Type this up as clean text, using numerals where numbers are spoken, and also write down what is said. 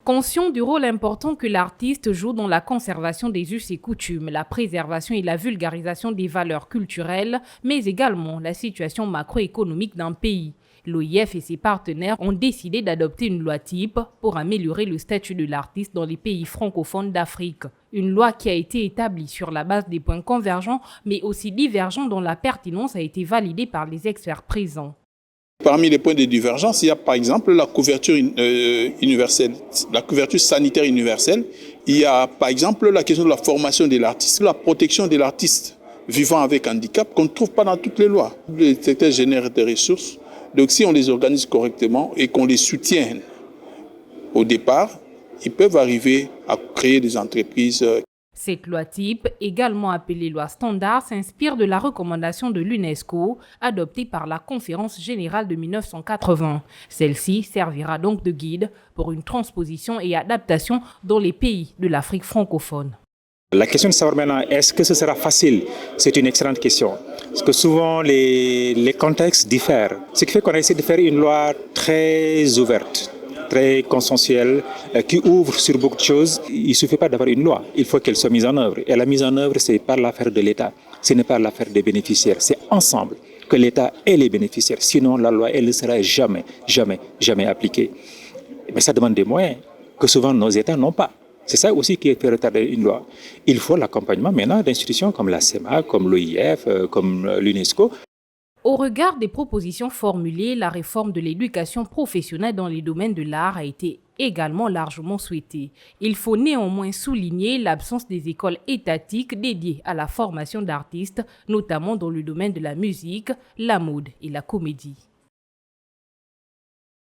Conscient du rôle important que l'artiste joue dans la conservation des us et coutumes, la préservation et la vulgarisation des valeurs culturelles, mais également la situation macroéconomique d'un pays, l'OIF et ses partenaires ont décidé d'adopter une loi type pour améliorer le statut de l'artiste dans les pays francophones d'Afrique. Une loi qui a été établie sur la base des points convergents, mais aussi divergents dont la pertinence a été validée par les experts présents. Parmi les points de divergence, il y a par exemple la couverture universelle, la couverture sanitaire universelle. Il y a par exemple la question de la formation de l'artiste, la protection de l'artiste vivant avec handicap qu'on ne trouve pas dans toutes les lois. Les secteurs génèrent des ressources, donc si on les organise correctement et qu'on les soutient au départ, ils peuvent arriver à créer des entreprises. Cette loi type, également appelée loi standard, s'inspire de la recommandation de l'UNESCO adoptée par la Conférence générale de 1980. Celle-ci servira donc de guide pour une transposition et adaptation dans les pays de l'Afrique francophone. La question de savoir maintenant, est-ce que ce sera facile? C'est une excellente question. Parce que souvent, les contextes diffèrent. Ce qui fait qu'on a essayé de faire une loi très ouverte, très consensuelle, qui ouvre sur beaucoup de choses. Il ne suffit pas d'avoir une loi, il faut qu'elle soit mise en œuvre. Et la mise en œuvre, ce n'est pas l'affaire de l'État, ce n'est pas l'affaire des bénéficiaires. C'est ensemble que l'État et les bénéficiaires. Sinon, la loi, elle ne sera jamais appliquée. Mais ça demande des moyens que souvent nos États n'ont pas. C'est ça aussi qui fait retarder une loi. Il faut l'accompagnement maintenant d'institutions comme la CEMA, comme l'OIF, comme l'UNESCO. Au regard des propositions formulées, la réforme de l'éducation professionnelle dans les domaines de l'art a été également largement souhaitée. Il faut néanmoins souligner l'absence des écoles étatiques dédiées à la formation d'artistes, notamment dans le domaine de la musique, la mode et la comédie.